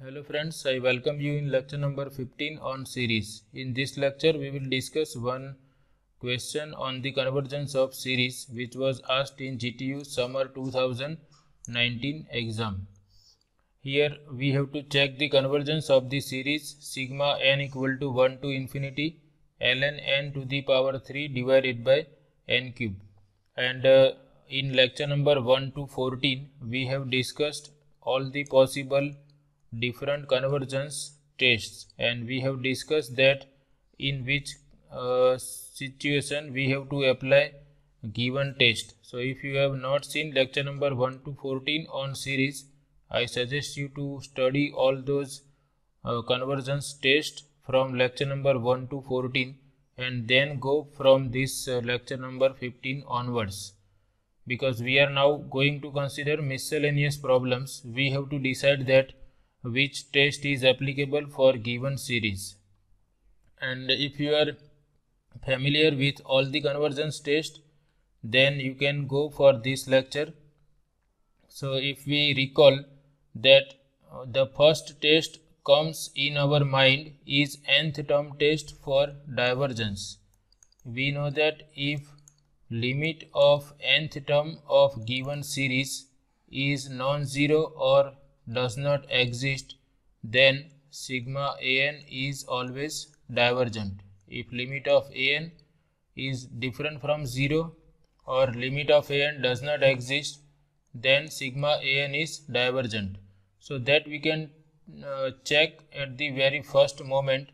Hello friends, I welcome you in lecture number 15 on series. In this lecture, we will discuss one question on the convergence of series which was asked in GTU Summer 2019 exam. Here we have to check the convergence of the series sigma n equal to 1 to infinity ln n to the power 3 divided by n cube. And in lecture number 1 to 14, we have discussed all the possible different convergence tests, and we have discussed that in which situation we have to apply given test. So if you have not seen lecture number 1 to 14 on series, I suggest you to study all those convergence tests from lecture number 1 to 14 and then go from this lecture number 15 onwards. Because we are now going to consider miscellaneous problems, we have to decide that which test is applicable for given series. And if you are familiar with all the convergence tests, then you can go for this lecture. So if we recall that the first test comes in our mind is nth term test for divergence. We know that if limit of nth term of given series is non-zero or does not exist, then sigma an is always divergent. If limit of an is different from 0 or limit of an does not exist, then sigma an is divergent. So that we can check at the very first moment,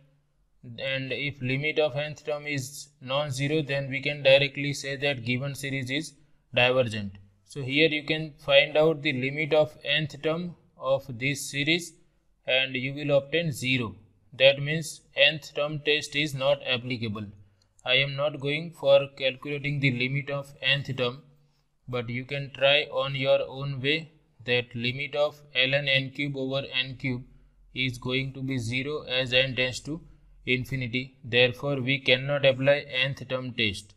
and if limit of nth term is non-zero, then we can directly say that given series is divergent. So here you can find out the limit of nth term of this series and you will obtain 0. That means nth term test is not applicable. I am not going for calculating the limit of nth term, but you can try on your own way that limit of ln n cube over n cube is going to be 0 as n tends to infinity. Therefore we cannot apply nth term test.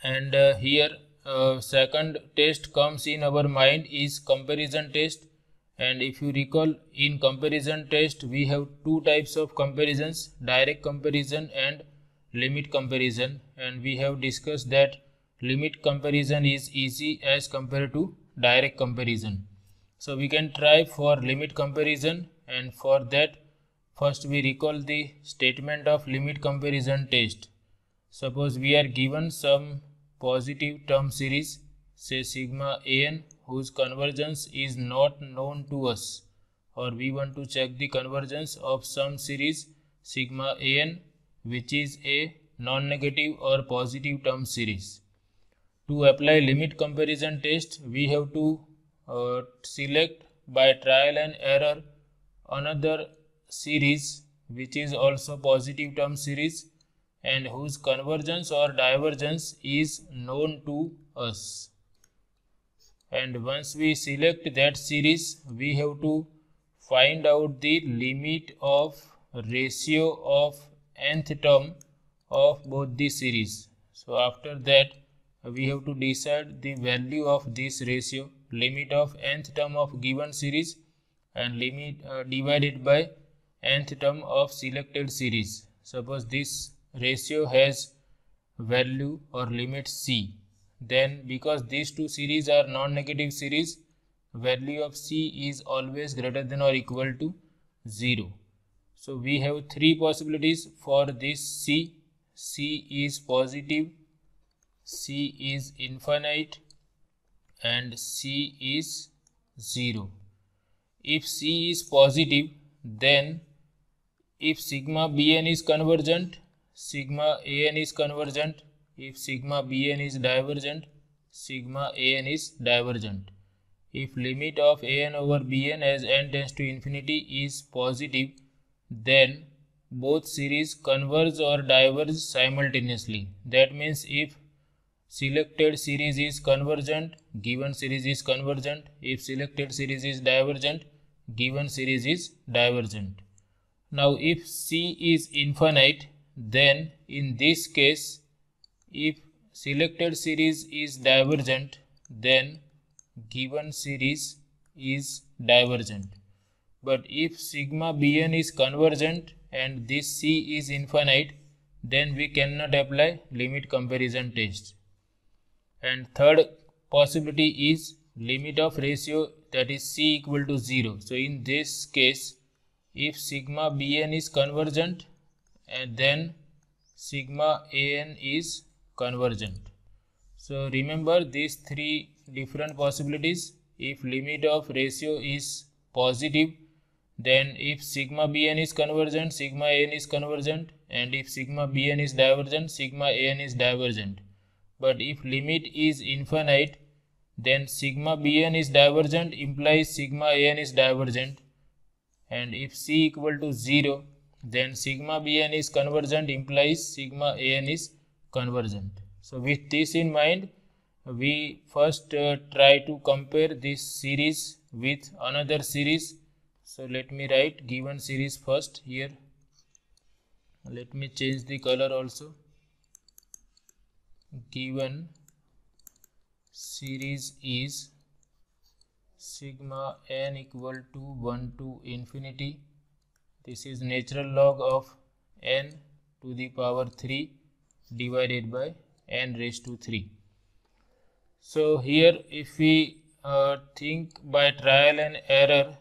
And here second test comes in our mind is comparison test. And if you recall, in comparison test we have two types of comparisons, direct comparison and limit comparison, and we have discussed that limit comparison is easy as compared to direct comparison. So we can try for limit comparison, and for that first we recall the statement of limit comparison test. Suppose we are given some positive term series, say sigma an, whose convergence is not known to us, or we want to check the convergence of some series sigma an which is a non-negative or positive term series. To apply limit comparison test, we have to select by trial and error another series which is also positive term series and whose convergence or divergence is known to us. And once we select that series, we have to find out the limit of ratio of nth term of both the series. So after that we have to decide the value of this ratio, limit of nth term of given series and limit divided by nth term of selected series. Suppose this ratio has value or limit c, then because these two series are non-negative series, value of c is always greater than or equal to 0. So we have three possibilities for this c. C is positive, c is infinite, and c is 0. If c is positive, then if sigma bn is convergent, sigma an is convergent. If sigma bn is divergent, sigma an is divergent. If limit of an over bn as n tends to infinity is positive, then both series converge or diverge simultaneously. That means if selected series is convergent, given series is convergent. If selected series is divergent, given series is divergent. Now if c is infinite, then in this case, if selected series is divergent, then given series is divergent. But if sigma Bn is convergent and this C is infinite, then we cannot apply limit comparison test. And third possibility is limit of ratio, that is C equal to 0. So in this case, if sigma Bn is convergent, and then sigma An is convergent. So remember these three different possibilities. If limit of ratio is positive, then if sigma Bn is convergent, sigma An is convergent, and if sigma Bn is divergent, sigma An is divergent. But if limit is infinite, then sigma Bn is divergent implies sigma An is divergent, and if C equal to 0, then sigma Bn is convergent implies sigma An is convergent. So with this in mind, we first try to compare this series with another series. So let me write given series first here. Let me change the color also. Given series is sigma n equal to 1 to infinity. This is natural log of n to the power 3 divided by n raised to 3. So here if we think by trial and error,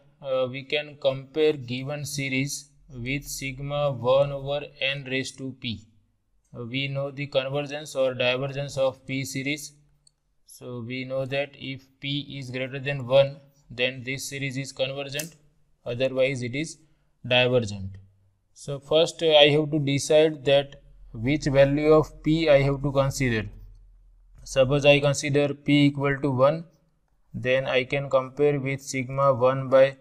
we can compare given series with sigma 1 over n raised to p. We know the convergence or divergence of p series. So we know that if p is greater than 1, then this series is convergent, otherwise it is divergent. So first I have to decide that which value of p I have to consider. Suppose I consider p equal to 1, then I can compare with sigma 1 by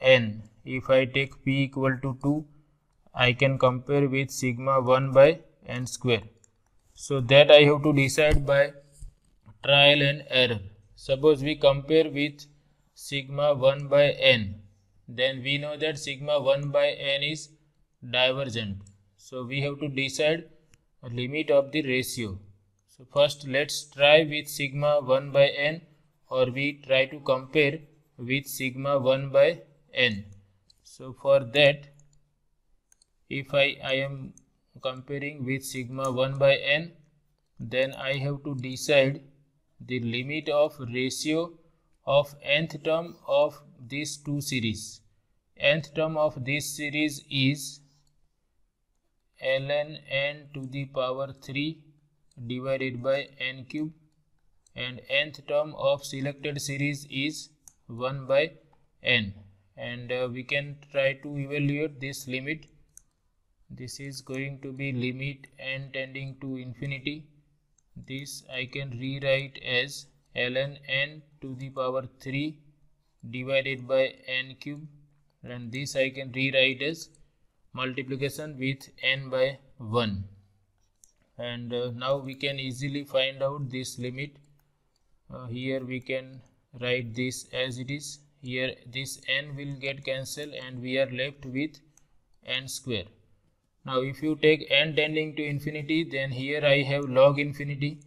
n. If I take p equal to 2, I can compare with sigma 1 by n square. So that I have to decide by trial and error. Suppose we compare with sigma 1 by n, then we know that sigma 1 by n is divergent. So we have to decide a limit of the ratio. So first let's try with sigma 1 by n, or we try to compare with sigma 1 by n. So for that, if I am comparing with sigma 1 by n, then I have to decide the limit of ratio of nth term of these two series. Nth term of this series is ln n to the power 3 divided by n cube, and nth term of selected series is 1 by n, and we can try to evaluate this limit. This is going to be limit n tending to infinity. This I can rewrite as ln n to the power 3 divided by n cube, and this I can rewrite as multiplication with n by 1. And now we can easily find out this limit. Here we can write this as it is. Here this n will get cancelled and we are left with n square. Now if you take n tending to infinity, then here I have log infinity,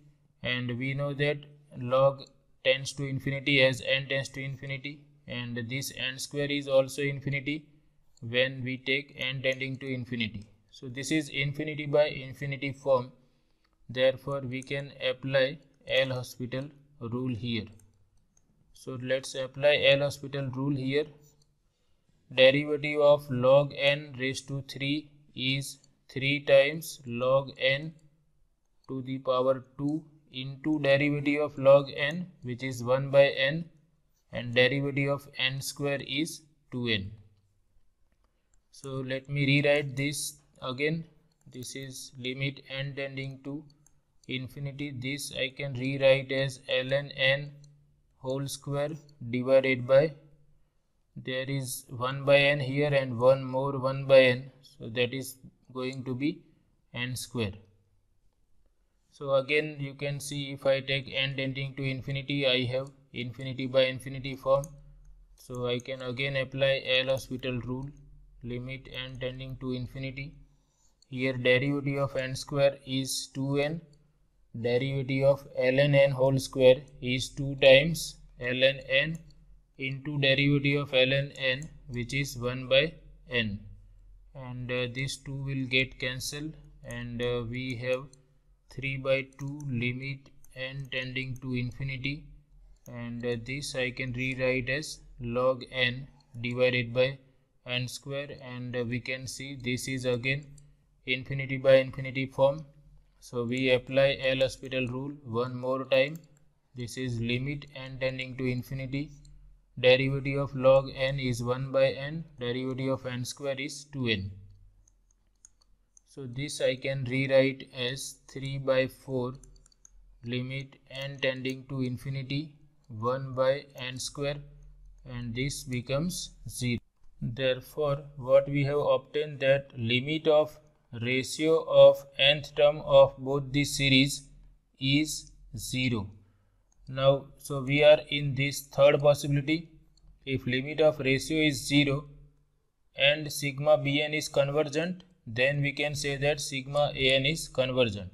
and we know that log tends to infinity as n tends to infinity, and this n square is also infinity when we take n tending to infinity. So this is infinity by infinity form. Therefore we can apply L'Hospital rule here. So let's apply L'Hospital rule here. Derivative of log n raised to 3 is 3 times log n to the power 2 into derivative of log n, which is 1 by n, and derivative of n square is 2n. So let me rewrite this again. This is limit n tending to infinity. This I can rewrite as ln n whole square divided by, there is 1 by n here and one more 1 by n, so that is going to be n square. So again you can see, if I take n tending to infinity, I have infinity by infinity form. So I can again apply L'Hospital rule, limit n tending to infinity. Here derivative of n square is 2n, derivative of ln n whole square is 2 times ln n into derivative of ln n, which is 1 by n, and these 2 will get cancelled, and we have 3 by 2 limit n tending to infinity, and this I can rewrite as log n divided by n square, and we can see this is again infinity by infinity form. So we apply L'Hospital rule one more time. This is limit n tending to infinity. Derivative of log n is 1 by n. Derivative of n square is 2n. So this I can rewrite as 3 by 4 limit n tending to infinity 1 by n square, and this becomes 0. Therefore, what we have obtained, that limit of ratio of nth term of both the series is 0. Now, so we are in this third possibility. If limit of ratio is 0 and sigma bn is convergent, then we can say that sigma an is convergent.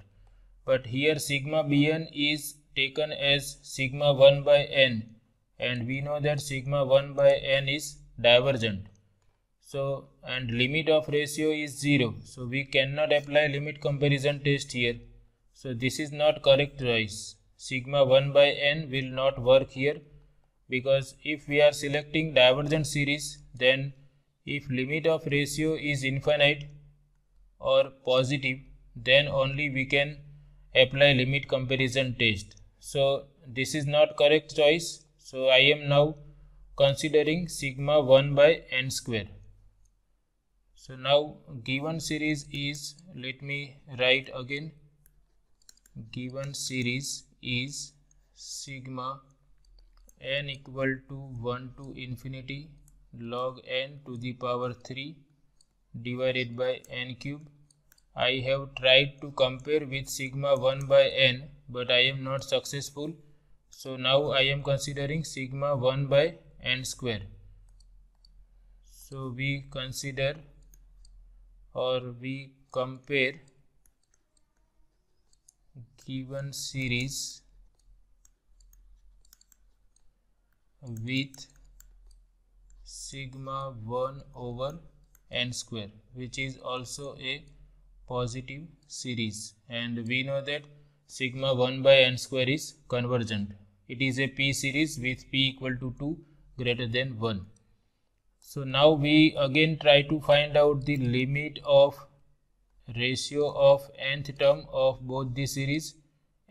But here sigma bn is taken as sigma 1 by n, and we know that sigma 1 by n is divergent. So, and limit of ratio is 0, so we cannot apply limit comparison test here. So this is not correct choice. Sigma 1 by n will not work here, because if we are selecting divergent series, then if limit of ratio is infinite or positive, then only we can apply limit comparison test. So this is not correct choice. So I am now considering sigma 1 by n square. So now given series is, let me write again, given series is sigma n equal to 1 to infinity log n to the power 3 divided by n cube. I have tried to compare with sigma 1 by n, but I am not successful. So now I am considering sigma 1 by n square. So we consider or we compare given series with sigma 1 over n square, which is also a positive series, and we know that sigma 1 by n square is convergent. It is a p series with p equal to 2 greater than 1. So now we again try to find out the limit of ratio of nth term of both the series.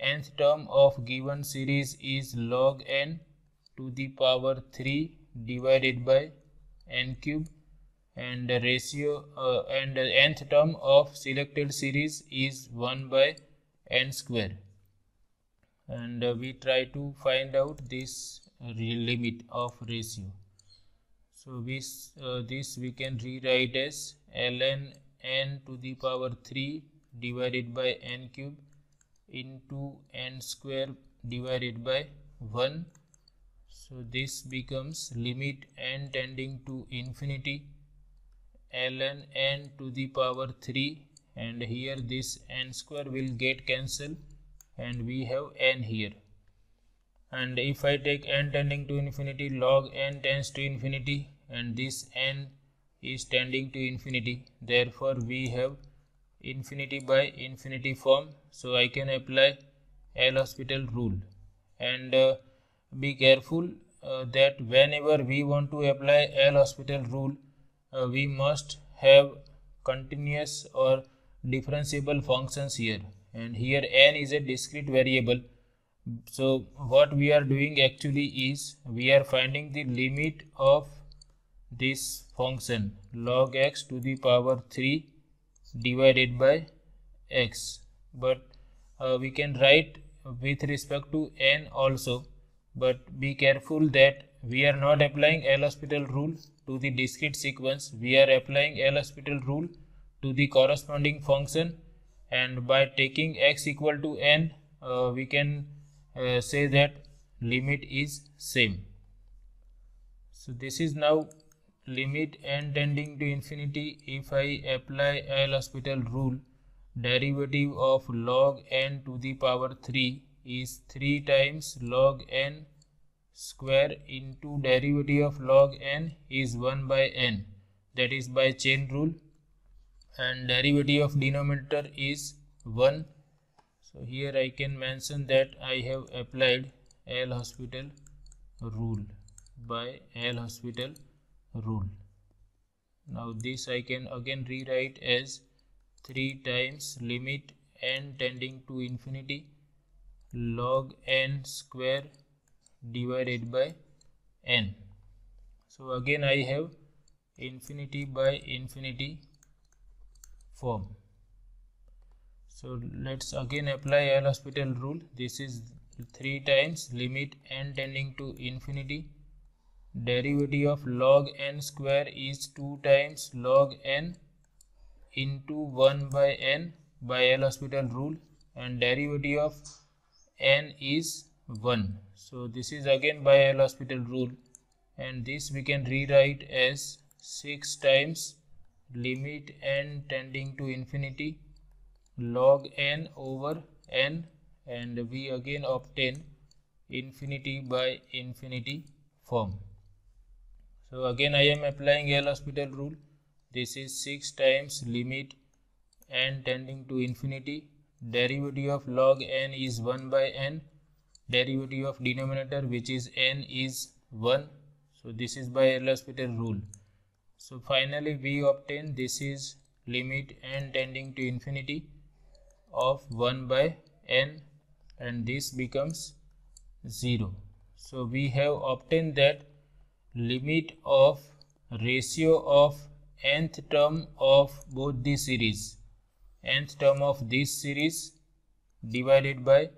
Nth term of given series is log n to the power 3 divided by n cube, and the ratio and the nth term of selected series is 1 by n square, and we try to find out this limit of ratio. So this we can rewrite as ln n to the power 3 divided by n cube into n square divided by 1. So this becomes limit n tending to infinity ln n to the power 3, and here this n square will get cancelled, and we have n here. And if I take n tending to infinity, log n tends to infinity, and this n is tending to infinity. Therefore we have infinity by infinity form. So I can apply L'Hospital rule, and be careful that whenever we want to apply L'Hospital rule, we must have continuous or differentiable functions here, and here n is a discrete variable. So what we are doing actually is we are finding the limit of this function log x to the power 3 divided by x, but we can write with respect to n also, but be careful that we are not applying L'Hospital rule to the discrete sequence. We are applying L'Hospital rule to the corresponding function, and by taking x equal to n, we can say that limit is same. So this is now limit n tending to infinity. If I apply L'Hospital rule, derivative of log n to the power 3 is 3 times log n square into derivative of log n is 1 by n, that is by chain rule, and derivative of denominator is 1. So here I can mention that I have applied L'Hospital rule by L'Hospital rule. Now this I can again rewrite as 3 times limit n tending to infinity log n square divided by n. So again I have infinity by infinity form. So let's again apply L'Hospital rule. This is 3 times limit n tending to infinity. Derivative of log n square is 2 times log n into 1 by n by L'Hospital rule, and derivative of n is 1. So this is again by L'Hospital rule, and this we can rewrite as 6 times limit n tending to infinity log n over n, and we again obtain infinity by infinity form. So again I am applying L'Hospital rule. This is 6 times limit n tending to infinity. Derivative of log n is 1 by n. Derivative of denominator, which is n, is 1. So this is by L'Hospital rule. So finally we obtain this is limit n tending to infinity of 1 by n, and this becomes 0. So we have obtained that limit of ratio of nth term of both the series, nth term of this series divided by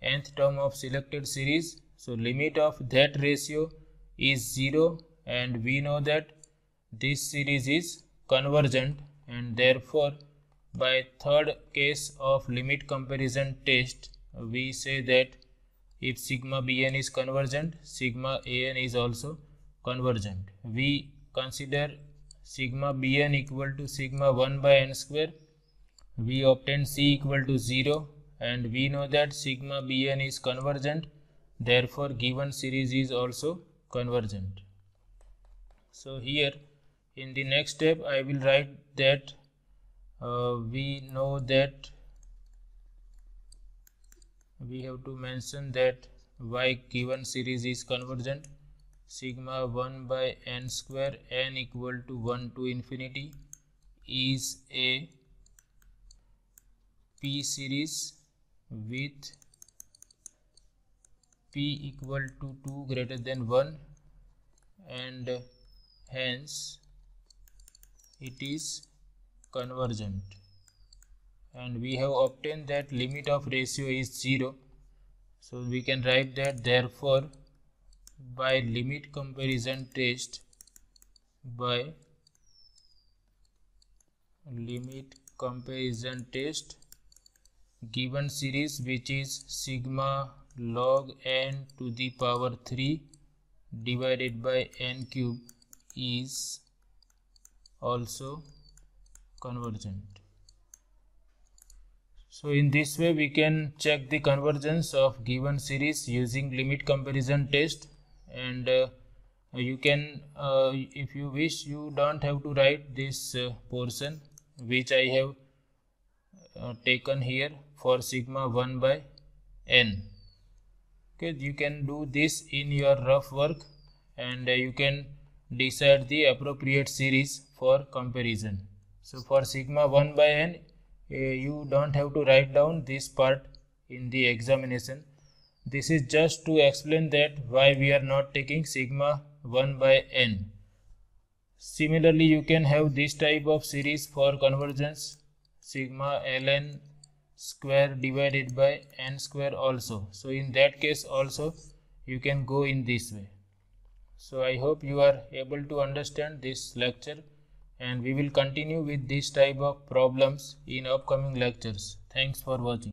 nth term of selected series. So limit of that ratio is 0, and we know that this series is convergent, and therefore by third case of limit comparison test we say that if sigma bn is convergent, sigma an is also convergent. We consider sigma bn equal to sigma 1 by n square. We obtain c equal to 0, and we know that sigma bn is convergent, therefore given series is also convergent. So here in the next step I will write that we know that we have to mention that why given series is convergent. Sigma 1 by n square n equal to 1 to infinity is a p series with p equal to 2 greater than 1, and hence it is convergent, and we have obtained that limit of ratio is 0. So we can write that therefore by limit comparison test, given series which is sigma log n to the power 3 divided by n cube is also convergent. So in this way we can check the convergence of given series using limit comparison test, and you can if you wish you don't have to write this portion which I have taken here for sigma 1 by n. Okay, you can do this in your rough work, and you can decide the appropriate series for comparison. So for sigma 1 by n you don't have to write down this part in the examination. This is just to explain that why we are not taking sigma 1 by n. Similarly you can have this type of series for convergence, sigma ln square divided by n square also. So in that case also you can go in this way. So I hope you are able to understand this lecture, and we will continue with this type of problems in upcoming lectures. Thanks for watching.